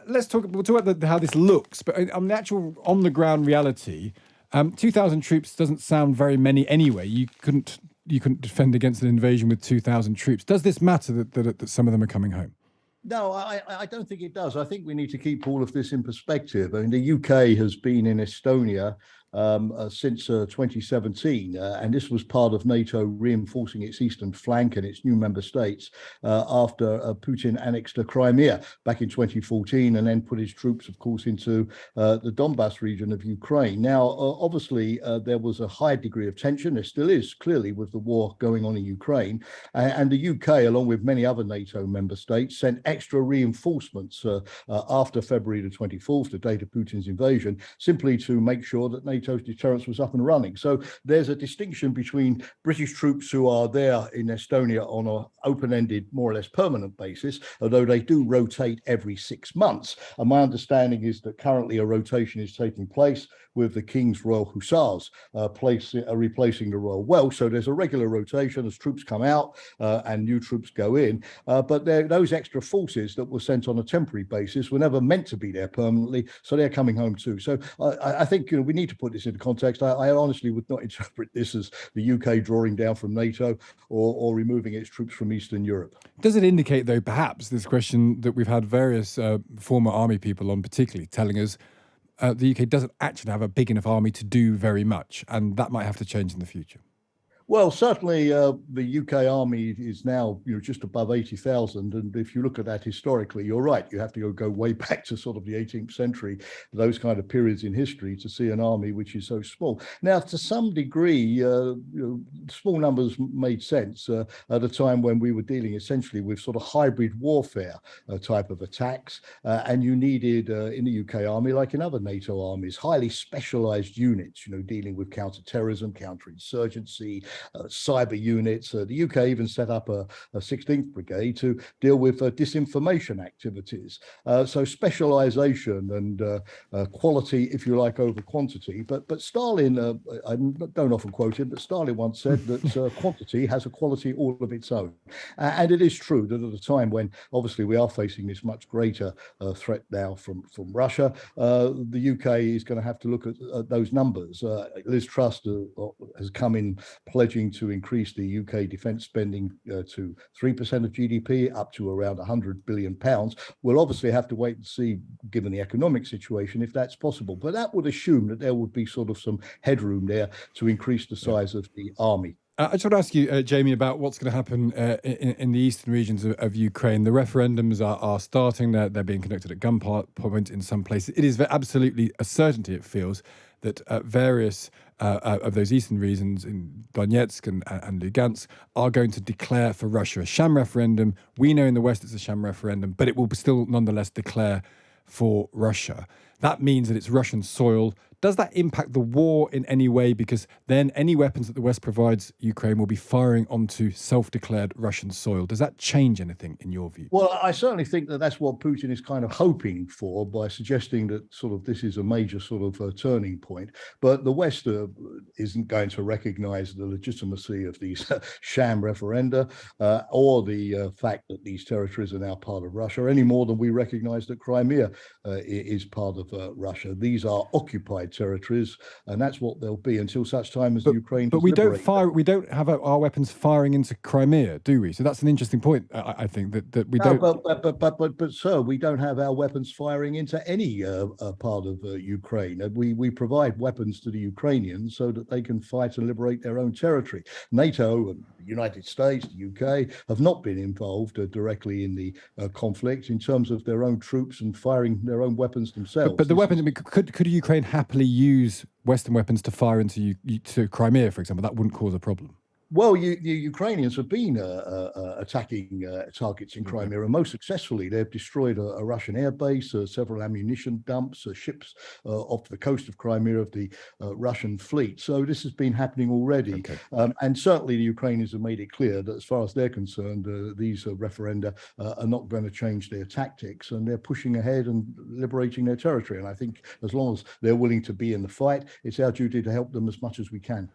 We'll talk about how this looks, but on the actual on-the-ground reality, 2,000 troops doesn't sound very many anyway. You couldn't defend against an invasion with 2,000 troops. Does this matter that some of them are coming home? No, I don't think it does. I think we need to keep all of this in perspective. I mean, the UK has been in Estonia since 2017, and this was part of NATO reinforcing its eastern flank and its new member states after Putin annexed Crimea back in 2014 and then put his troops, of course, into the Donbas region of Ukraine. Now, obviously, there was a high degree of tension. There still is, clearly, with the war going on in Ukraine. And the UK, along with many other NATO member states, sent extra reinforcements after February the 24th, the date of Putin's invasion, simply to make sure that NATO's deterrence was up and running. So there's a distinction between British troops who are there in Estonia on an open-ended, more or less permanent basis, although they do rotate every 6 months. And my understanding is that currently a rotation is taking place with the King's Royal Hussars replacing the Royal Welsh. So there's a regular rotation as troops come out and new troops go in. But those extra forces that were sent on a temporary basis were never meant to be there permanently. So they're coming home too. So I think we need to put this into context. I honestly would not interpret this as the UK drawing down from NATO or removing its troops from Eastern Europe. Does it indicate, though, perhaps this question that we've had various former army people on particularly telling us the UK doesn't actually have a big enough army to do very much, and that might have to change in the future? Well, certainly the UK army is now just above 80,000. And if you look at that historically, you're right. You have to go way back to sort of the 18th century, those kind of periods in history to see an army which is so small. Now, to some degree, small numbers made sense at a time when we were dealing essentially with sort of hybrid warfare type of attacks. And you needed in the UK army, like in other NATO armies, highly specialized units, dealing with counter-terrorism, counterinsurgency, cyber units. The UK even set up a 16th Brigade to deal with disinformation activities. So specialization and quality, if you like, over quantity. But Stalin, I don't often quote him, but Stalin once said that quantity has a quality all of its own. And it is true that at a time when obviously we are facing this much greater threat now from Russia, the UK is going to have to look at those numbers. Liz Truss has come in pledging to increase the UK defence spending to 3% of GDP, up to around £100 billion. We'll obviously have to wait and see, given the economic situation, if that's possible. But that would assume that there would be sort of some headroom there to increase the size of the army. I just want to ask you, Jamie, about what's going to happen in the eastern regions of Ukraine. The referendums are starting. They're being conducted at gunpoint in some places. It is absolutely a certainty, it feels, that various of those eastern regions in Donetsk and Lugansk are going to declare for Russia a sham referendum. We know in the West it's a sham referendum, but it will still nonetheless declare for Russia. That means that it's Russian soil. Does that impact the war in any way? Because then any weapons that the West provides Ukraine will be firing onto self-declared Russian soil. Does that change anything in your view? Well, I certainly think that that's what Putin is kind of hoping for by suggesting that sort of this is a major sort of turning point. But the West isn't going to recognize the legitimacy of these sham referenda or the fact that these territories are now part of Russia any more than we recognize that Crimea is part of Russia. These are occupied territories, and that's what they'll be until such time as Ukraine. But we don't have our weapons firing into Crimea, do we? So that's an interesting point. I think that we don't. But sir, we don't have our weapons firing into any part of Ukraine. We provide weapons to the Ukrainians so that they can fight and liberate their own territory. NATO and the United States, the UK, have not been involved directly in the conflict in terms of their own troops and firing their own weapons themselves. But the weapons, could Ukraine happily use Western weapons to fire into Crimea, for example? That wouldn't cause a problem. Well, the Ukrainians have been attacking targets in Crimea, and most successfully. They've destroyed a Russian airbase, several ammunition dumps, ships off the coast of Crimea of the Russian fleet. So this has been happening already. Okay. And certainly the Ukrainians have made it clear that as far as they're concerned, these referenda are not going to change their tactics, and they're pushing ahead and liberating their territory. And I think as long as they're willing to be in the fight, it's our duty to help them as much as we can.